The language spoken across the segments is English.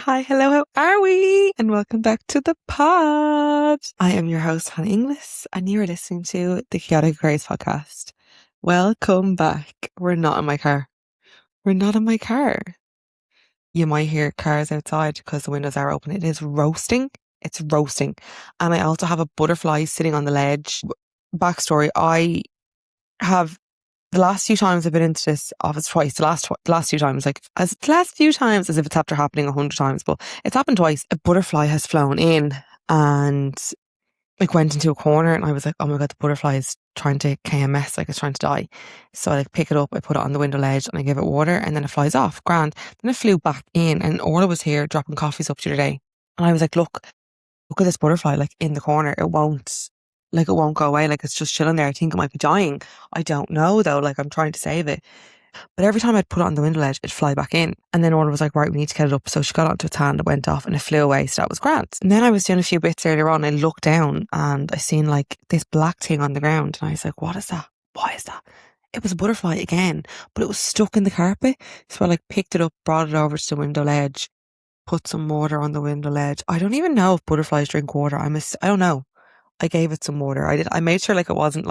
Hi, hello, how are we? And welcome back to the pod. I am your host, HannaGh, and you are listening to the Chaotic Aquarius podcast. Welcome back. We're not in my car. We're not in my car. You might hear cars outside because the windows are open. It is roasting. It's roasting. And I also have a butterfly sitting on the ledge. Backstory, I have the last few times I've been into this office twice, the last few times, as if it's after happening 100 times, but it's happened twice. A butterfly has flown in and went into a corner, and I was like, oh my God, the butterfly is trying to KMS, it's trying to die. So I pick it up, I put it on the window ledge and I give it water, and then it flies off. Grand. Then it flew back in, and Orla was here dropping coffees up the other day. And I was like, look at this butterfly, in the corner. It won't go away. It's just chilling there. I think it might be dying. I don't know though. I'm trying to save it. But every time I'd put it on the window ledge, it'd fly back in. And then Orla was like, right, we need to get it up. So she got onto its hand, it went off and it flew away. So that was grand. And then I was doing a few bits earlier on. I looked down and I seen this black thing on the ground. And I was like, what is that? Why is that? It was a butterfly again, but it was stuck in the carpet. So I picked it up, brought it over to the window ledge, put some water on the window ledge. I don't even know if butterflies drink water. I don't know. I gave it some water. I made sure it wasn't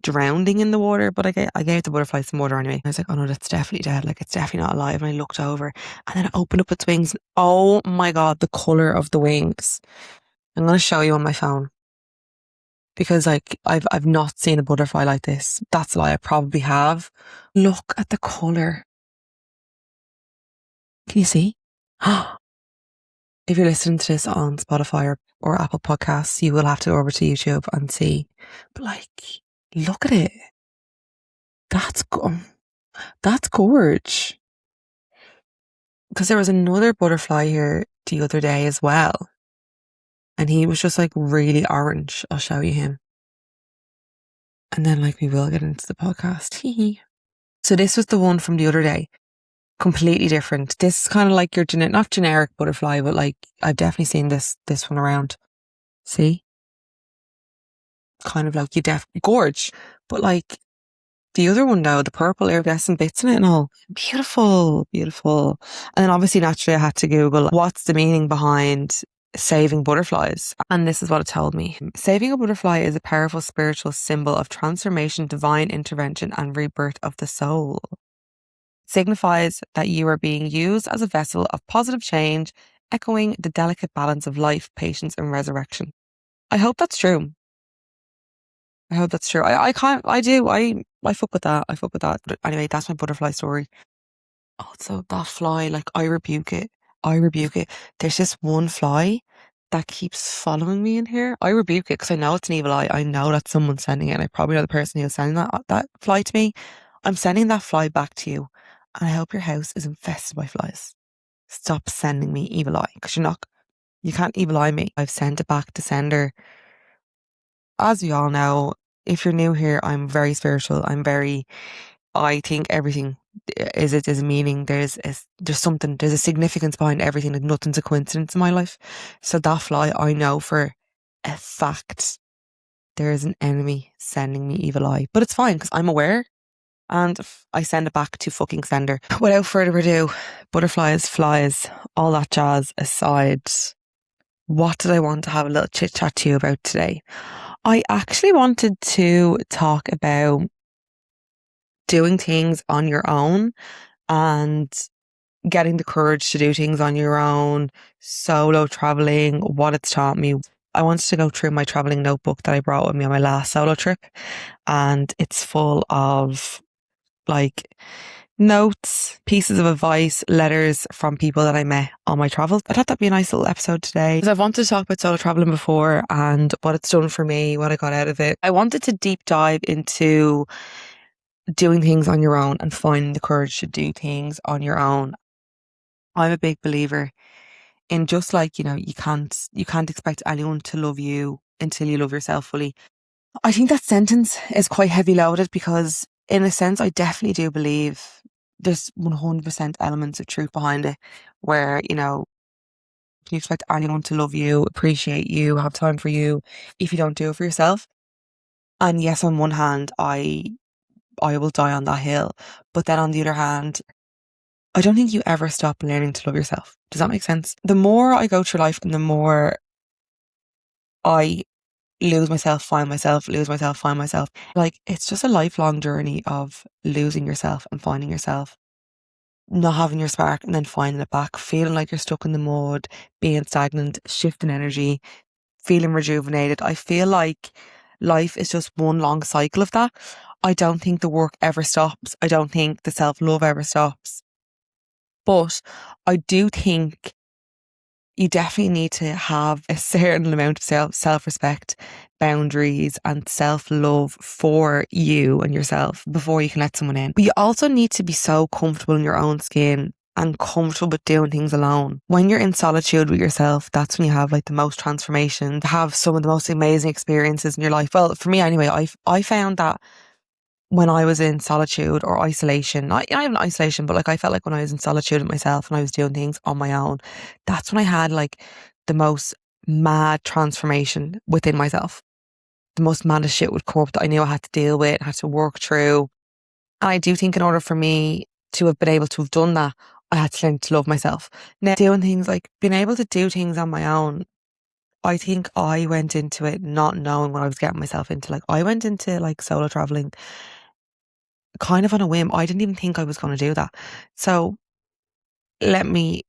drowning in the water, but I gave the butterfly some water anyway. I was like, oh no, that's definitely dead. It's definitely not alive. And I looked over and then it opened up its wings. Oh my God, the colour of the wings. I'm going to show you on my phone because I've not seen a butterfly like this. That's a lie. I probably have. Look at the colour. Can you see? If you're listening to this on Spotify or Apple Podcasts, you will have to go over to YouTube and see. But look at it. That's gorge. Because there was another butterfly here the other day as well. And he was just really orange. I'll show you him. And then we will get into the podcast. So this was the one from the other day. Completely different. This is kind of your not generic butterfly, but I've definitely seen this one around. See? Kind of you gorge. But the other one though, the purple iridescent bits in it and all. Beautiful, beautiful. And then obviously naturally I had to Google what's the meaning behind saving butterflies. And this is what it told me. Saving a butterfly is a powerful spiritual symbol of transformation, divine intervention and rebirth of the soul. Signifies that you are being used as a vessel of positive change, echoing the delicate balance of life, patience and resurrection. I hope that's true. I hope that's true. I fuck with that. But anyway, that's my butterfly story. Also, that fly, I rebuke it. There's this one fly that keeps following me in here. I rebuke it because I know it's an evil eye. I know that someone's sending it, and I probably know the person who's sending that fly to me. I'm sending that fly back to you. And I hope your house is infested by flies. Stop sending me evil eye, because you can't evil eye me. I've sent it back to sender. As we all know, if you're new here, I'm very spiritual. I think everything is a meaning. There's something, there's a significance behind everything. Nothing's a coincidence in my life. So that fly, I know for a fact there is an enemy sending me evil eye. But it's fine because I'm aware. And I send it back to fucking sender. Without further ado, butterflies, flies, all that jazz aside, what did I want to have a little chit chat to you about today? I actually wanted to talk about doing things on your own and getting the courage to do things on your own, solo traveling, what it's taught me. I wanted to go through my traveling notebook that I brought with me on my last solo trip, and it's full of notes, pieces of advice, letters from people that I met on my travels. I thought that'd be a nice little episode today because I've wanted to talk about solo traveling before and what it's done for me, what I got out of it. I wanted to deep dive into doing things on your own and finding the courage to do things on your own. I'm a big believer in just you can't expect anyone to love you until you love yourself fully. I think that sentence is quite heavy loaded because in a sense, I definitely do believe there's 100% elements of truth behind it where, can you expect anyone to love you, appreciate you, have time for you if you don't do it for yourself? And yes, on one hand, I will die on that hill. But then on the other hand, I don't think you ever stop learning to love yourself. Does that make sense? The more I go through life and the more I lose myself, find myself, lose myself, find myself. Like, it's just a lifelong journey of losing yourself and finding yourself, not having your spark and then finding it back, feeling like you're stuck in the mud, being stagnant, shifting energy, feeling rejuvenated. I feel like life is just one long cycle of that. I don't think the work ever stops. I don't think the self-love ever stops. But I do think you definitely need to have a certain amount of self-respect, boundaries and self-love for you and yourself before you can let someone in. But you also need to be so comfortable in your own skin and comfortable with doing things alone. When you're in solitude with yourself, that's when you have like the most transformation, have some of the most amazing experiences in your life. Well, for me anyway, I found that when I was in solitude or isolation, not even isolation, but like I felt like when I was in solitude with myself and I was doing things on my own, that's when I had like the most mad transformation within myself. The most maddest shit would come up that I knew I had to deal with, had to work through. And I do think in order for me to have been able to have done that, I had to learn to love myself. Now, doing things like being able to do things on my own, I think I went into it not knowing what I was getting myself into. Like I went into like solo traveling kind of on a whim. I didn't even think I was going to do that. So let me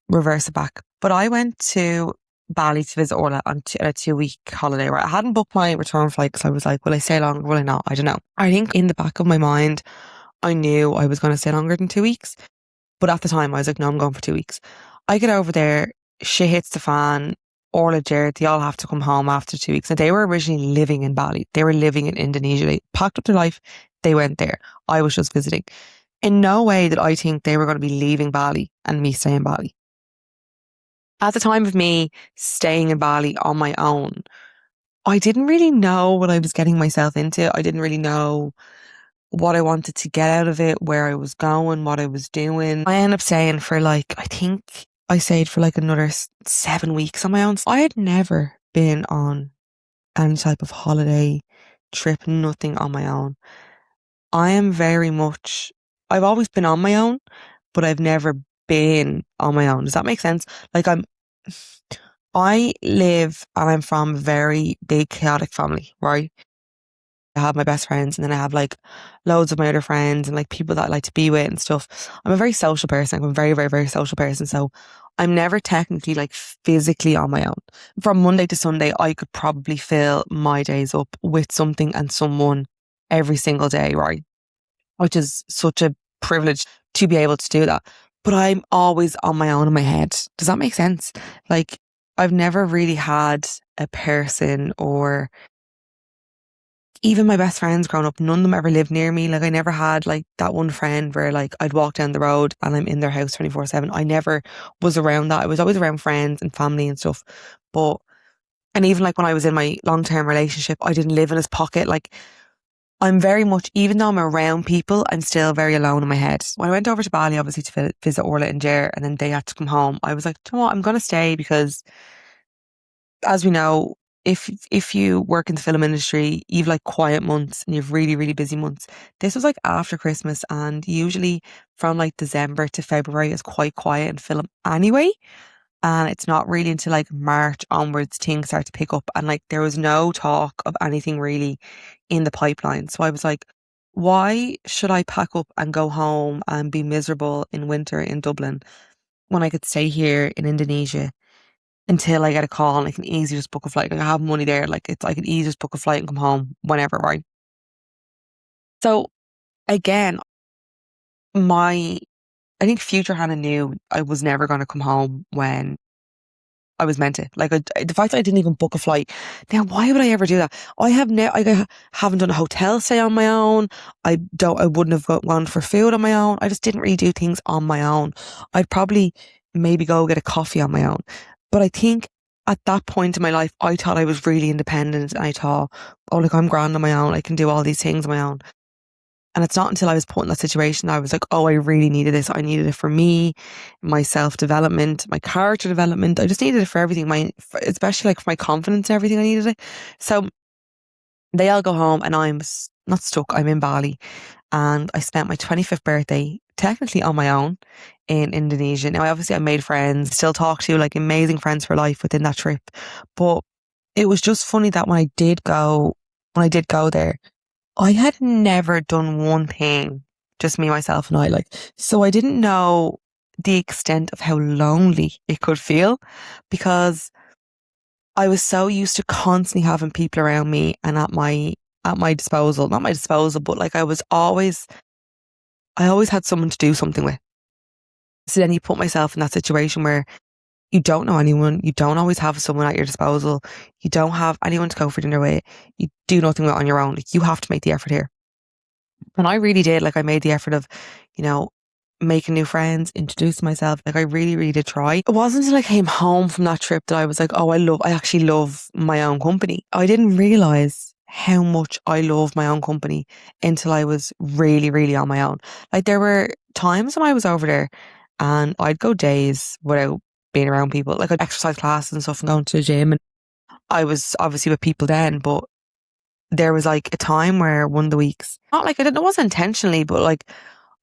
reverse it back. But I went to Bali to visit Orla on a 2 week holiday, right? I hadn't booked my return flight because I was like, will I stay longer? Will I not? I don't know. I think in the back of my mind, I knew I was going to stay longer than 2 weeks. But at the time, I was like, no, I'm going for 2 weeks. I get over there, shit hits the fan. Orla, Jared, they all have to come home after 2 weeks. And they were originally living in Bali. They were living in Indonesia. They packed up their life. They went there. I was just visiting. In no way did I think they were going to be leaving Bali and me staying in Bali. At the time of me staying in Bali on my own, I didn't really know what I was getting myself into. I didn't really know what I wanted to get out of it, where I was going, what I was doing. I ended up staying for like, I think I stayed for like another 7 weeks on my own. I had never been on any type of holiday trip, nothing on my own. I am very much, I've always been on my own, but I've never been on my own. Does that make sense? Like I live and I'm from a very big chaotic family, right? I have my best friends and then I have like loads of my other friends and like people that I like to be with and stuff. I'm a very social person. I'm a very, very, very social person. So I'm never technically like physically on my own. From Monday to Sunday, I could probably fill my days up with something and someone every single day, right? Which is such a privilege to be able to do that. But I'm always on my own in my head. Does that make sense? Like I've never really had a person or even my best friends growing up, none of them ever lived near me. Like I never had like that one friend where like I'd walk down the road and I'm in their house 24/7. I never was around that. I was always around friends and family and stuff. But, and even like when I was in my long-term relationship, I didn't live in his pocket. Like I'm very much, even though I'm around people, I'm still very alone in my head. When I went over to Bali, obviously to visit Orla and Jer, and then they had to come home, I was like, do you know what? I'm going to stay because as we know, if you work in the film industry, you've like quiet months and you've really, really busy months. This was like after Christmas and usually from like December to February is quite quiet in film anyway. And it's not really until like March onwards things start to pick up. And like there was no talk of anything really in the pipeline. So I was like, why should I pack up and go home and be miserable in winter in Dublin when I could stay here in Indonesia until I get a call and I can easily just book a flight. Like I have money there. Like I can easily just book a flight and come home whenever, right? So again, I think future Hannah knew I was never going to come home when I was meant to. Like the fact that I didn't even book a flight. Now, why would I ever do that? I haven't done a hotel stay on my own. I wouldn't have gone for food on my own. I just didn't really do things on my own. I'd probably maybe go get a coffee on my own. But I think at that point in my life, I thought I was really independent and I thought, oh, look, I'm grand on my own. I can do all these things on my own. And it's not until I was put in that situation I was like, oh, I really needed this. I needed it for me, my self-development, my character development. I just needed it for everything, especially like for my confidence and everything. I needed it. So they all go home and I'm not stuck. I'm in Bali and I spent my 25th birthday technically on my own in Indonesia. Now, obviously, I made friends, still talk to like amazing friends for life within that trip. But it was just funny that when I did go there, I had never done one thing, just me, myself, and I. Like, so I didn't know the extent of how lonely it could feel because I was so used to constantly having people around me and at my disposal, not my disposal, but like I always had someone to do something with. So then you put myself in that situation where you don't know anyone, you don't always have someone at your disposal, you don't have anyone to go for dinner with, you do nothing on your own. Like you have to make the effort here. And I really did. Like I made the effort of, you know, making new friends, introducing myself. Like I really, really did try. It wasn't until I came home from that trip that I was like, oh, I actually love my own company. I didn't realize how much I love my own company until I was really, really on my own. Like there were times when I was over there and I'd go days without being around people. Like I'd exercise classes and stuff and going to the gym. And I was obviously with people then, but there was like a time where one of the weeks, not like I didn't, it wasn't intentionally, but like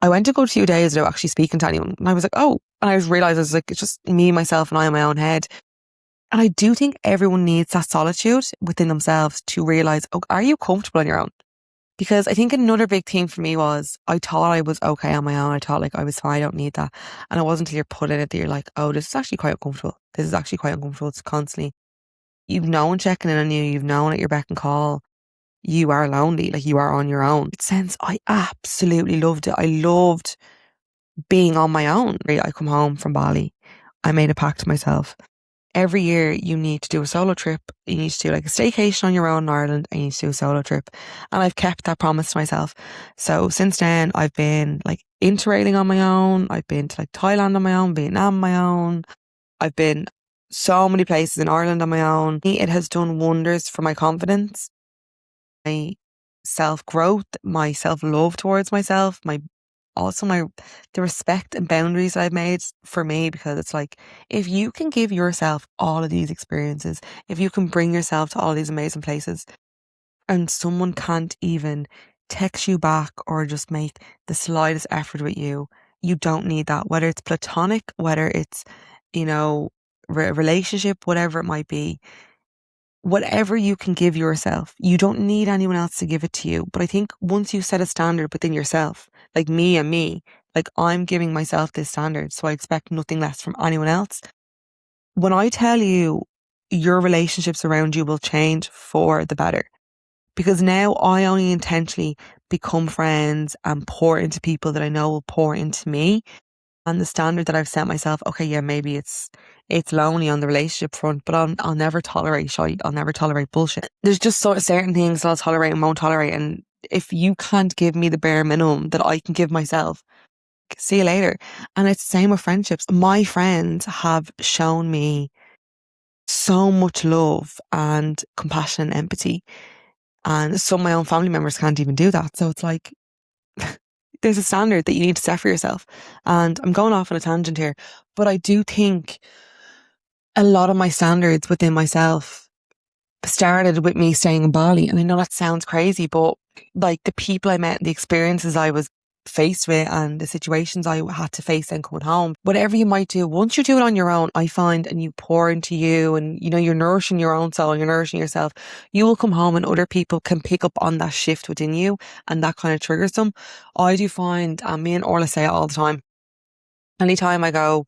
I went to go 2 days without actually speaking to anyone. And I was like, oh, and I realized I was like, it's just me, myself, and I in my own head. And I do think everyone needs that solitude within themselves to realize, oh, are you comfortable on your own? Because I think another big thing for me was I thought I was okay on my own. I thought like I was fine. I don't need that. And it wasn't until you're put in it that you're like, oh, this is actually quite uncomfortable. This is actually quite uncomfortable. It's constantly, you've no one checking in on you. You've no one at your beck and call. You are lonely. Like you are on your own. Since I absolutely loved it. I loved being on my own. I come home from Bali. I made a pact to myself. Every year you need to do a solo trip. You need to do like a staycation on your own in Ireland and you need to do a solo trip. And I've kept that promise to myself. So since then I've been like interrailing on my own. I've been to like Thailand on my own, Vietnam on my own. I've been so many places in Ireland on my own. It has done wonders for my confidence, my self growth, my self love towards myself, the respect and boundaries I've made for me, because it's like if you can give yourself all of these experiences, if you can bring yourself to all these amazing places and someone can't even text you back or just make the slightest effort with you, you don't need that, whether it's platonic, whether it's, you know, relationship, whatever it might be. Whatever you can give yourself, you don't need anyone else to give it to you. But I think once you set a standard within yourself, like me and me, like I'm giving myself this standard, so I expect nothing less from anyone else. When I tell you your relationships around you will change for the better, because now I only intentionally become friends and pour into people that I know will pour into me. And the standard that I've set myself, okay, yeah, maybe it's lonely on the relationship front, but I'll never tolerate shite. I'll never tolerate bullshit. There's just sort of certain things that I'll tolerate and won't tolerate. And if you can't give me the bare minimum that I can give myself, see you later. And it's the same with friendships. My friends have shown me so much love and compassion and empathy. And some of my own family members can't even do that. So it's like, there's a standard that you need to set for yourself. And I'm going off on a tangent here, but I do think a lot of my standards within myself started with me staying in Bali. And I know that sounds crazy, but like the people I met, the experiences I was faced with and the situations I had to face then coming home, whatever you might do, once you do it on your own, I find, and you pour into you and, you know, you're nourishing your own soul, you're nourishing yourself, you will come home and other people can pick up on that shift within you and that kind of triggers them. I do find, and me and Orla say it all the time, anytime I go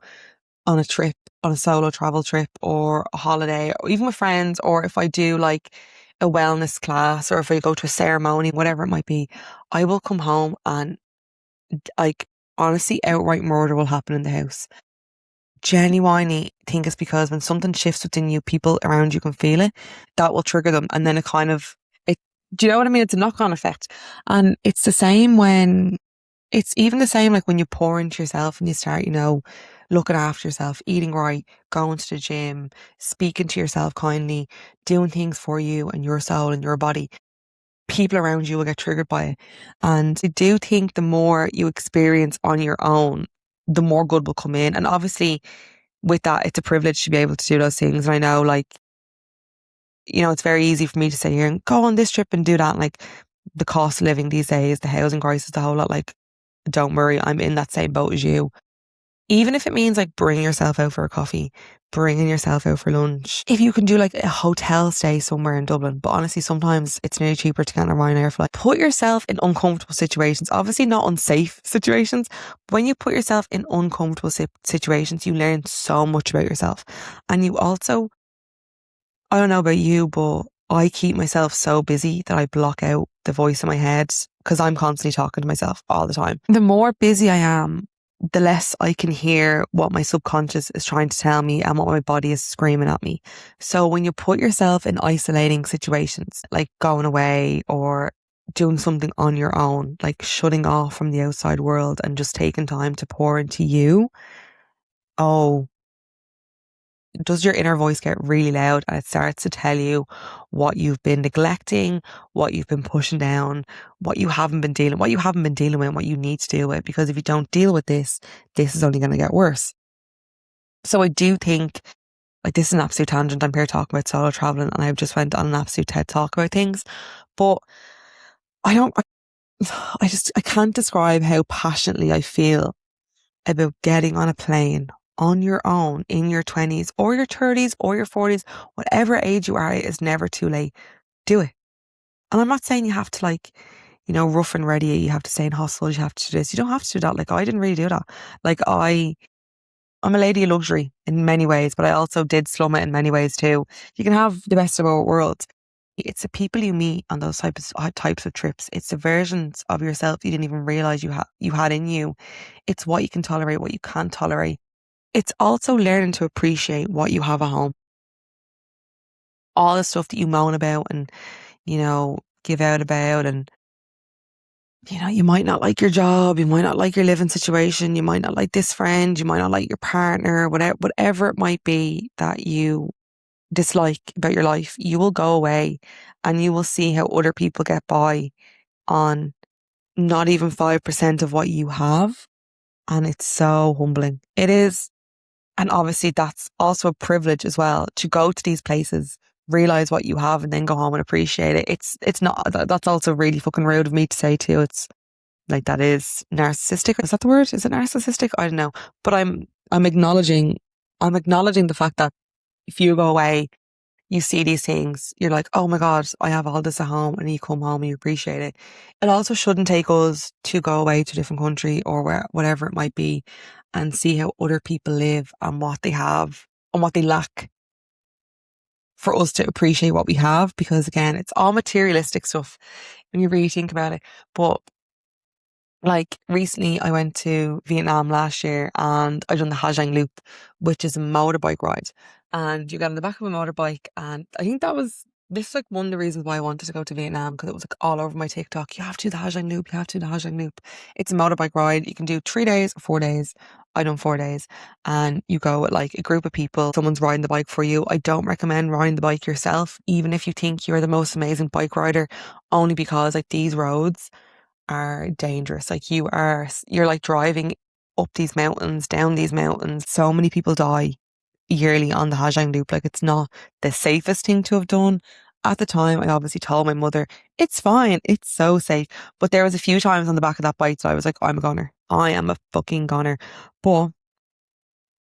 on a trip, on a solo travel trip or a holiday, or even with friends, or if I do like a wellness class or if I go to a ceremony, whatever it might be, I will come home and like honestly outright murder will happen in the house. Genuinely think it's because when something shifts within you, people around you can feel it. That will trigger them, and then it kind of it. Do you know what I mean? It's a knock-on effect, and it's the same when it's even the same like when you pour into yourself and you start, you know, looking after yourself, eating right, going to the gym, speaking to yourself kindly, doing things for you and your soul and your body. People around you will get triggered by it. And I do think the more you experience on your own, the more good will come in. And obviously, with that, it's a privilege to be able to do those things. And I know, like, you know, it's very easy for me to say here and go on this trip and do that. And like, the cost of living these days, the housing crisis, the whole lot, like, don't worry, I'm in that same boat as you. Even if it means like bringing yourself out for a coffee, bringing yourself out for lunch. If you can do like a hotel stay somewhere in Dublin, but honestly, sometimes it's nearly cheaper to get on a Ryanair flight. Put yourself in uncomfortable situations, obviously not unsafe situations. But when you put yourself in uncomfortable situations, you learn so much about yourself. And you also, I don't know about you, but I keep myself so busy that I block out the voice in my head because I'm constantly talking to myself all the time. The more busy I am, the less I can hear what my subconscious is trying to tell me and what my body is screaming at me. So when you put yourself in isolating situations, like going away or doing something on your own, like shutting off from the outside world and just taking time to pour into you, oh, does your inner voice get really loud and it starts to tell you what you've been neglecting, what you've been pushing down, what you haven't been dealing with, and what you need to deal with. Because if you don't deal with this, this is only going to get worse. So I do think, like, this is an absolute tangent. I'm here talking about solo traveling and I've just went on an absolute TED talk about things. But I don't, I can't describe how passionately I feel about getting on a plane on your own in your 20s or your 30s or your 40s, whatever age you are, it is never too late. Do it. And I'm not saying you have to, like, rough and ready. You have to stay in hostels. You have to do this. You don't have to do that. Like, I didn't really do that. Like, I'm a lady of luxury in many ways, but I also did slum it in many ways too. You can have the best of both worlds. It's the people you meet on those types of trips. It's the versions of yourself you didn't even realize you had in you. It's what you can tolerate, what you can't tolerate. It's also learning to appreciate what you have at home. All the stuff that you moan about and, give out about, and, you might not like your job, you might not like your living situation, you might not like this friend, you might not like your partner, whatever it might be that you dislike about your life, you will go away and you will see how other people get by on not even 5% of what you have. And it's so humbling. It is. And obviously that's also a privilege as well, to go to these places, realize what you have and then go home and appreciate it. It's not, that's also really fucking rude of me to say too. It's like, that is narcissistic. Is that the word? Is it narcissistic? I don't know. But I'm acknowledging, the fact that if you go away, you see these things, you're like, oh my God, I have all this at home, and you come home and you appreciate it. It also shouldn't take us to go away to a different country or whatever it might be and see how other people live and what they have and what they lack for us to appreciate what we have. Because again, it's all materialistic stuff when you really think about it. But like, recently I went to Vietnam last year and I done the HannaGh Loop, which is a motorbike ride. And you get on the back of a motorbike, and I think this is like one of the reasons why I wanted to go to Vietnam, because it was like all over my TikTok. You have to do the HannaGh Loop, you have to do the HannaGh Loop. It's a motorbike ride. You can do 3 days or 4 days. I done 4 days, and you go with like a group of people. Someone's riding the bike for you. I don't recommend riding the bike yourself, even if you think you're the most amazing bike rider, only because like these roads are dangerous. Like, you're like driving up these mountains, down these mountains. So many people die yearly on the HannaGh Loop. Like, it's not the safest thing to have done. At the time, I obviously told my mother, it's fine, it's so safe. But there was a few times on the back of that bike that I was like, I'm a goner. I am a fucking goner. But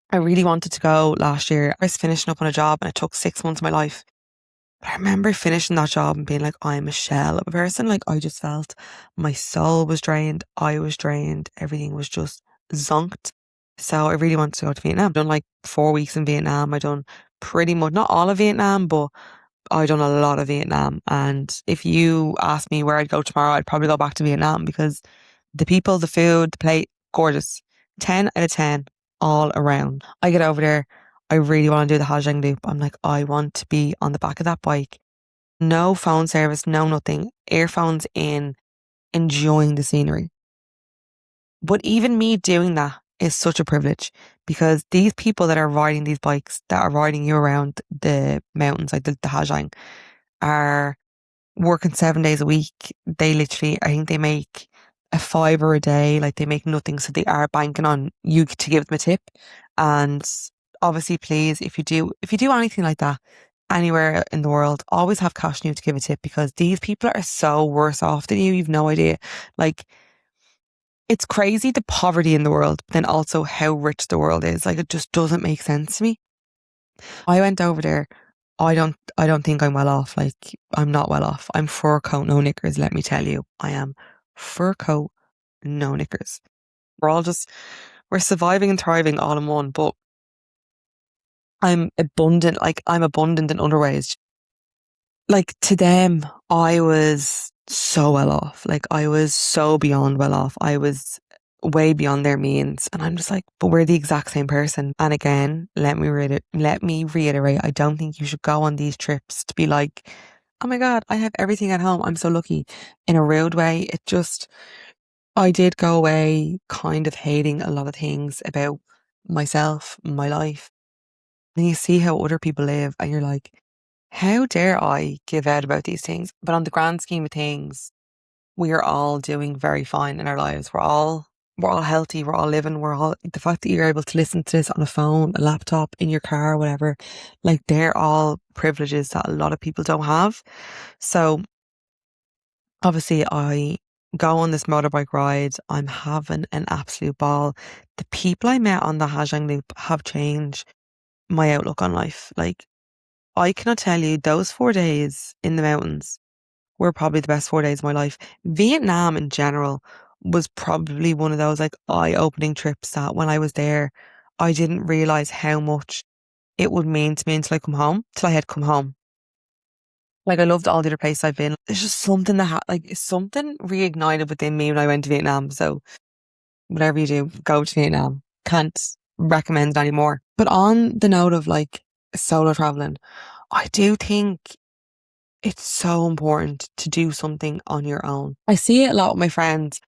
I really wanted to go last year. I was finishing up on a job and it took 6 months of my life. I remember finishing that job and being like, I'm a shell of a person. Like, I just felt my soul was drained. I was drained. Everything was just zonked. So I really wanted to go to Vietnam. I've done like 4 weeks in Vietnam. I done pretty much, not all of Vietnam, but I done a lot of Vietnam. And if you ask me where I'd go tomorrow, I'd probably go back to Vietnam, because the people, the food, the plate, gorgeous. 10 out of 10 all around. I get over there. I really want to do the HannaGh Loop. I'm like, I want to be on the back of that bike. No phone service, no nothing. Earphones in, enjoying the scenery. But even me doing that is such a privilege, because these people that are riding these bikes, that are riding you around the mountains, like the HannaGh, are working 7 days a week. They literally, I think they make a fiver a day. Like, they make nothing. So they are banking on you to give them a tip. And obviously, please, if you do anything like that, anywhere in the world, always have cash on you to give a tip because these people are so worse off than you. You've no idea. Like, it's crazy the poverty in the world, but then also how rich the world is. Like, it just doesn't make sense to me. I went over there. I don't think I'm well off. Like, I'm not well off. I'm fur coat, no knickers, let me tell you. I am fur coat, no knickers. We're surviving and thriving all in one, but I'm abundant in other ways. Like, to them, I was so well off. Like, I was so beyond well off. I was way beyond their means. And I'm just like, but we're the exact same person. And again, let me reiterate, I don't think you should go on these trips to be like, oh my God, I have everything at home. I'm so lucky. In a rude way. I did go away kind of hating a lot of things about myself, my life. And you see how other people live and you're like, how dare I give out about these things? But on the grand scheme of things, we are all doing very fine in our lives. We're all healthy, we're all living, the fact that you're able to listen to this on a phone, a laptop, in your car, whatever, like they're all privileges that a lot of people don't have. So obviously I go on this motorbike ride. I'm having an absolute ball. The people I met on the HannaGh loop have changed my outlook on life. Like, I cannot tell you, those 4 days in the mountains were probably the best 4 days of my life. Vietnam in general was probably one of those like eye-opening trips that when I was there, I didn't realize how much it would mean to me till I had come home. Like, I loved all the other places I've been. There's just something something reignited within me when I went to Vietnam. So whatever you do, go to Vietnam. Can't recommend it anymore. But on the note of like solo traveling, I do think it's so important to do something on your own. I see it a lot with my friends.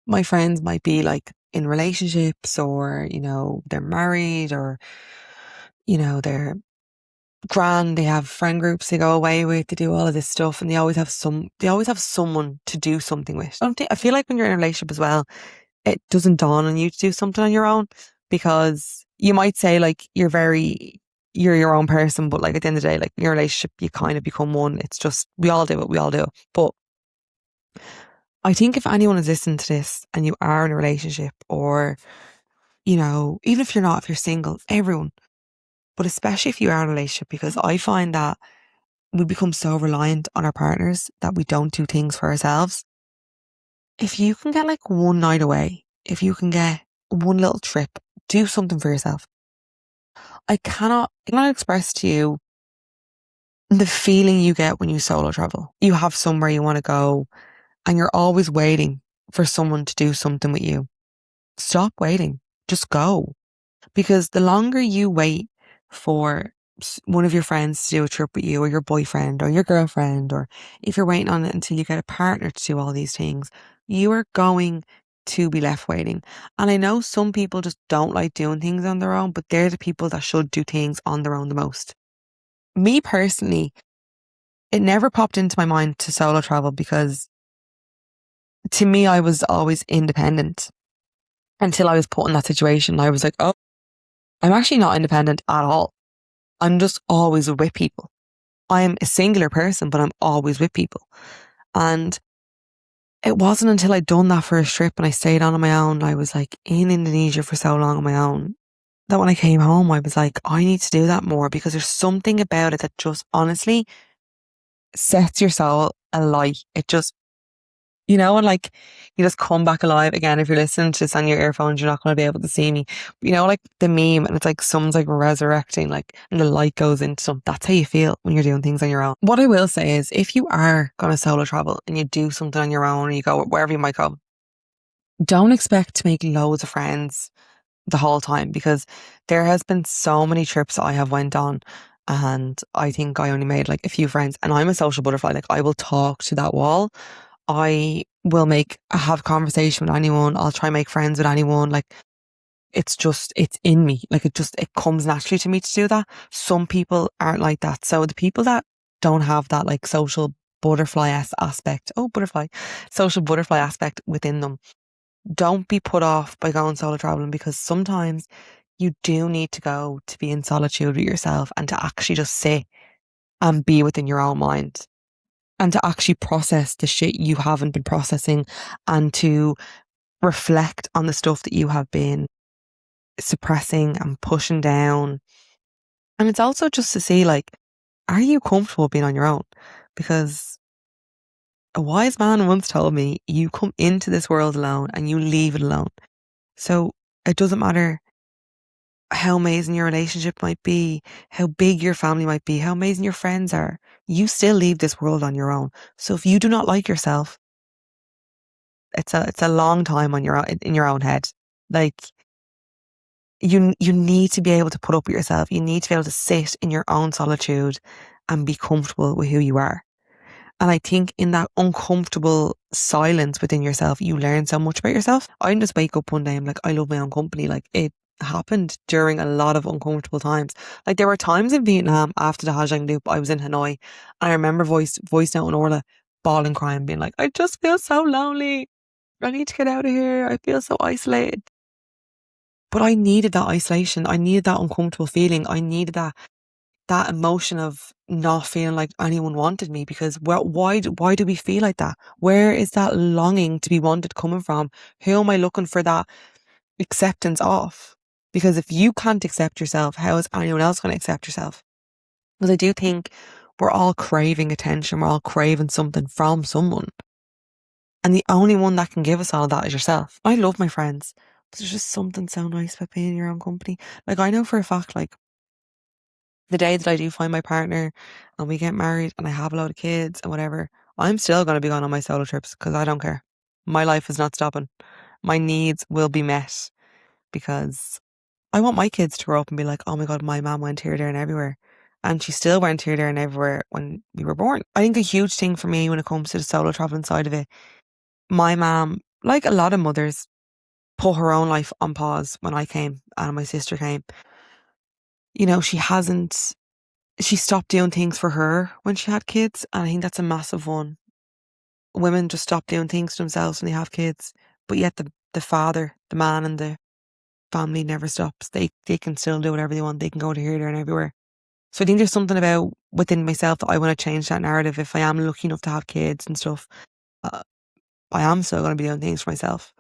My friends might be like in relationships or, they're married or, they're grand. They have friend groups they go away with, they do all of this stuff and they always have someone to do something with. I feel like when you're in a relationship as well, it doesn't dawn on you to do something on your own because you might say like you're your own person, but like at the end of the day, like in your relationship, you kind of become one. It's just, we all do it, we all do it. But I think if anyone is listening to this and you are in a relationship or, even if you're not, if you're single, everyone, but especially if you are in a relationship, because I find that we become so reliant on our partners that we don't do things for ourselves. If you can get like one night away, if you can get one little trip, do something for yourself. I cannot express to you the feeling you get when you solo travel. You have somewhere you want to go and you're always waiting for someone to do something with you. Stop waiting. Just go. Because the longer you wait for one of your friends to do a trip with you or your boyfriend or your girlfriend, or if you're waiting on it until you get a partner to do all these things, you are going to be left waiting. And I know some people just don't like doing things on their own, but they're the people that should do things on their own the most. Me personally, it never popped into my mind to solo travel because to me, I was always independent until I was put in that situation. I was like, oh, I'm actually not independent at all. I'm just always with people. I'm a singular person, but I'm always with people. And it wasn't until I'd done that first trip and I stayed on my own, I was like in Indonesia for so long on my own, that when I came home, I was like, I need to do that more because there's something about it that just honestly sets your soul alight. It just, and like you just come back alive again. If you're listening to this on your earphones, you're not going to be able to see me. But like the meme, and it's like someone's like resurrecting, like, and the light goes into some. That's how you feel when you're doing things on your own. What I will say is, if you are going to solo travel and you do something on your own, or you go wherever you might go, don't expect to make loads of friends the whole time because there has been so many trips I have went on. And I think I only made like a few friends, and I'm a social butterfly. Like, I will talk to that wall. I will have conversation with anyone. I'll try and make friends with anyone. Like, it's in me. Like, it comes naturally to me to do that. Some people aren't like that. So the people that don't have that like social butterfly social butterfly aspect within them, don't be put off by going solo traveling because sometimes you do need to go to be in solitude with yourself and to actually just sit and be within your own mind and to actually process the shit you haven't been processing and to reflect on the stuff that you have been suppressing and pushing down. And it's also just to see, like, are you comfortable being on your own? Because a wise man once told me, you come into this world alone and you leave it alone. So it doesn't matter how amazing your relationship might be, how big your family might be, how amazing your friends are. You still leave this world on your own. So if you do not like yourself, it's a long time on your own, in your own head. Like you need to be able to put up with yourself. You need to be able to sit in your own solitude and be comfortable with who you are. And I think in that uncomfortable silence within yourself, you learn so much about yourself. I didn't just wake up one day and I'm like, I love my own company. Like it happened during a lot of uncomfortable times. Like there were times in Vietnam after the HannaGh loop, I was in Hanoi and I remember voice note and Orla bawling, crying, being like, I just feel so lonely. I need to get out of here. I feel so isolated. But I needed that isolation. I needed that uncomfortable feeling. I needed that emotion of not feeling like anyone wanted me, because why do we feel like that? Where is that longing to be wanted coming from? Who am I looking for that acceptance of? Because if you can't accept yourself, how is anyone else going to accept yourself? Because I do think we're all craving attention. We're all craving something from someone. And the only one that can give us all of that is yourself. I love my friends, but there's just something so nice about being in your own company. Like I know for a fact, like the day that I do find my partner and we get married and I have a load of kids and whatever, I'm still going to be going on my solo trips because I don't care. My life is not stopping. My needs will be met because I want my kids to grow up and be like, oh my God, my mom went here, there and everywhere. And she still went here, there and everywhere when we were born. I think a huge thing for me when it comes to the solo traveling side of it, my mom, like a lot of mothers, put her own life on pause when I came and my sister came. You know, she stopped doing things for her when she had kids. And I think that's a massive one. Women just stop doing things to themselves when they have kids. But yet the father, the man in the family never stops. They can still do whatever they want. They can go to here, there and everywhere. So I think there's something about within myself that I want to change that narrative. If I am lucky enough to have kids and stuff, uh, I am still going to be doing things for myself.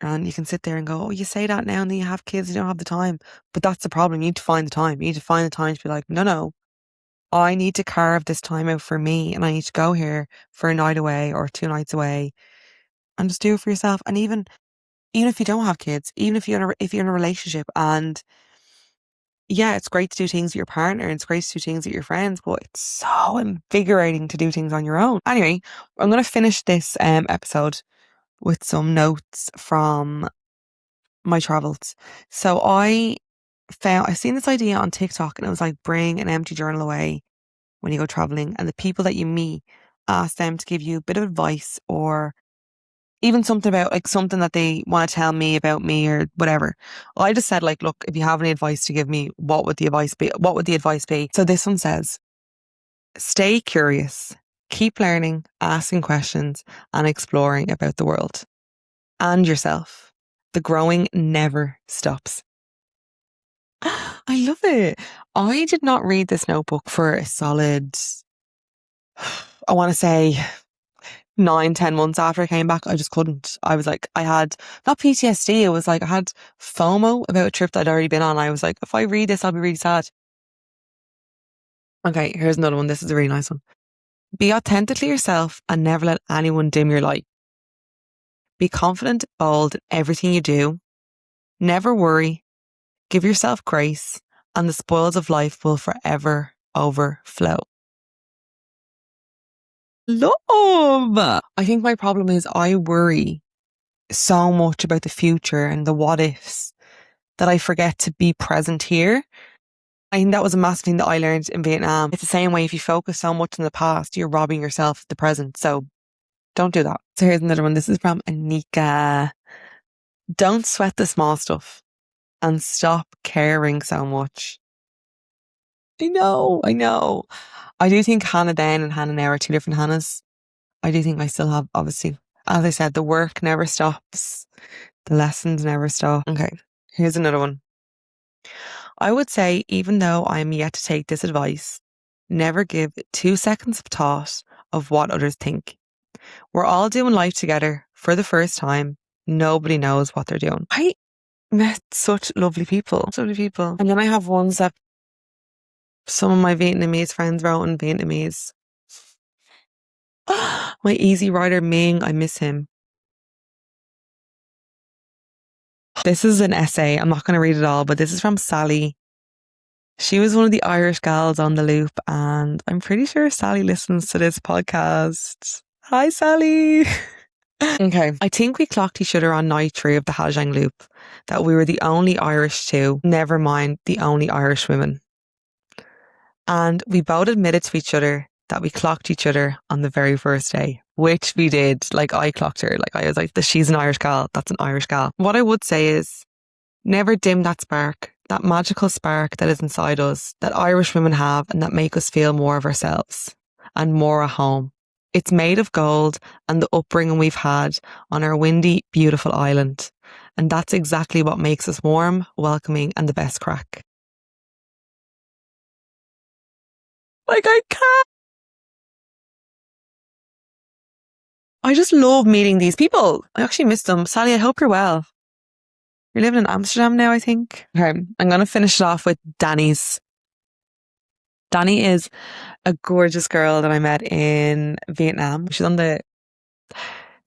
And you can sit there and go, oh, you say that now and then you have kids, you don't have the time. But that's the problem. You need to find the time. You need to find the time to be like, no, I need to carve this time out for me and I need to go here for a night away or 2 nights away and just do it for yourself. And even if you don't have kids, even if you're in a relationship, and yeah, it's great to do things with your partner and it's great to do things with your friends, but it's so invigorating to do things on your own. Anyway, I'm going to finish this episode with some notes from my travels. So I seen this idea on TikTok and it was like, bring an empty journal away when you go traveling, and the people that you meet, ask them to give you a bit of advice or even something about like something that they want to tell me about me or whatever. I just said like, look, if you have any advice to give me, what would the advice be? What would the advice be? So this one says, stay curious, keep learning, asking questions and exploring about the world and yourself. The growing never stops. I love it. I did not read this notebook for a solid, I want to say 9, 10 months after I came back. I just couldn't. I was like, I had not PTSD. It was like I had FOMO about a trip that I'd already been on. I was like, if I read this, I'll be really sad. Okay, here's another one. This is a really nice one. Be authentically yourself and never let anyone dim your light. Be confident, bold in everything you do. Never worry. Give yourself grace, and the spoils of life will forever overflow. Love. I think my problem is I worry so much about the future and the what ifs that I forget to be present here. I think that was a massive thing that I learned in Vietnam. It's the same way, if you focus so much in the past, you're robbing yourself of the present. So don't do that. So here's another one. This is from Anika. Don't sweat the small stuff and stop caring so much. I know, I know. I do think HannaGh then and HannaGh now are two different Hannahs. I do think I still have, obviously, as I said, the work never stops. The lessons never stop. Okay, here's another one. I would say, even though I am yet to take this advice, never give 2 seconds of thought of what others think. We're all doing life together for the first time. Nobody knows what they're doing. I met such lovely people. So lovely people. And then I have ones that some of my Vietnamese friends wrote in Vietnamese. My easy rider Ming, I miss him. This is an essay. I'm not going to read it all, but this is from Sally. She was one of the Irish gals on the loop, and I'm pretty sure Sally listens to this podcast. Hi, Sally. Okay. I think we clocked each other on night 3 of the HannaGh loop, that we were the only Irish two, never mind the only Irish women. And we both admitted to each other that we clocked each other on the very first day, which we did. Like, I clocked her. Like, I was like, she's an Irish gal. That's an Irish gal. What I would say is never dim that spark, that magical spark that is inside us, that Irish women have and that make us feel more of ourselves and more at home. It's made of gold and the upbringing we've had on our windy, beautiful island. And that's exactly what makes us warm, welcoming and the best crack. Like, I can't. I just love meeting these people. I actually miss them. Sally, I hope you're well. You're living in Amsterdam now, I think. Okay, I'm going to finish it off with Danny's. Danny is a gorgeous girl that I met in Vietnam. She's on the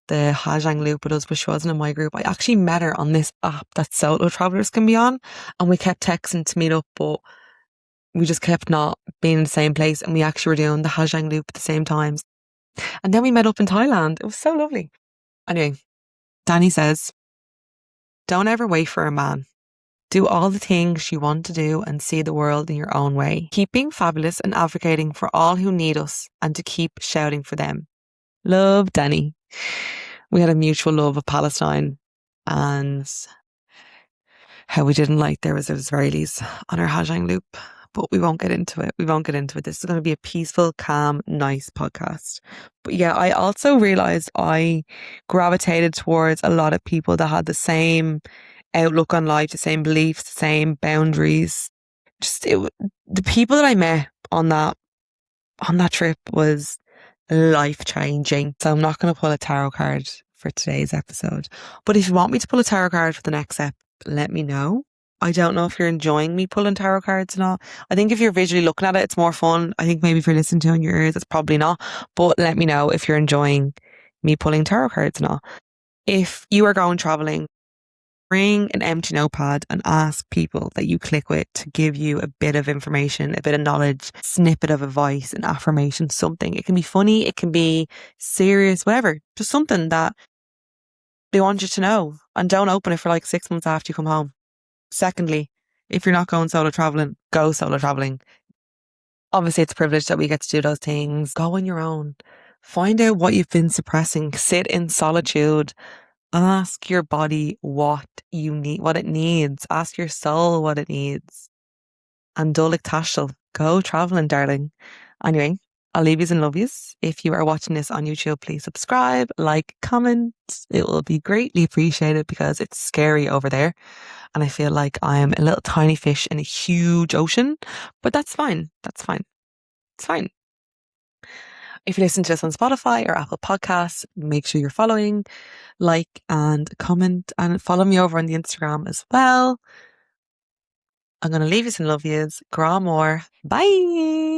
HannaGh loop with us, but she wasn't in my group. I actually met her on this app that solo travelers can be on, and we kept texting to meet up, but we just kept not being in the same place, and we actually were doing the HannaGh loop at the same times. And then we met up in Thailand. It was so lovely. Anyway, Danny says, don't ever wait for a man. Do all the things you want to do and see the world in your own way. Keep being fabulous and advocating for all who need us and to keep shouting for them. Love, Danny. We had a mutual love of Palestine and how we didn't like there was Israelis on our HannaGh loop. But we won't get into it. We won't get into it. This is going to be a peaceful, calm, nice podcast. But yeah, I also realised I gravitated towards a lot of people that had the same outlook on life, the same beliefs, the same boundaries. The people that I met on that trip was life changing. So I'm not going to pull a tarot card for today's episode. But if you want me to pull a tarot card for the next step, let me know. I don't know if you're enjoying me pulling tarot cards or not. I think if you're visually looking at it, it's more fun. I think maybe if you're listening to it in your ears, it's probably not. But let me know if you're enjoying me pulling tarot cards or not. If you are going traveling, bring an empty notepad and ask people that you click with to give you a bit of information, a bit of knowledge, snippet of advice, an affirmation, something. It can be funny, it can be serious, whatever. Just something that they want you to know. And don't open it for like 6 months after you come home. Secondly, if you're not going solo traveling, go solo traveling. Obviously, it's a privilege that we get to do those things. Go on your own. Find out what you've been suppressing. Sit in solitude. Ask your body what you need, what it needs. Ask your soul what it needs. And Dulik Tashel. Go traveling, darling. Anyway, I'll leave yous and love yous. If you are watching this on YouTube, please subscribe, like, comment. It will be greatly appreciated because it's scary over there. And I feel like I'm a little tiny fish in a huge ocean, but that's fine. That's fine. It's fine. If you listen to this on Spotify or Apple Podcasts, make sure you're following, like and comment, and follow me over on the Instagram as well. I'm going to leave you and love yous. Grá Mór. Bye.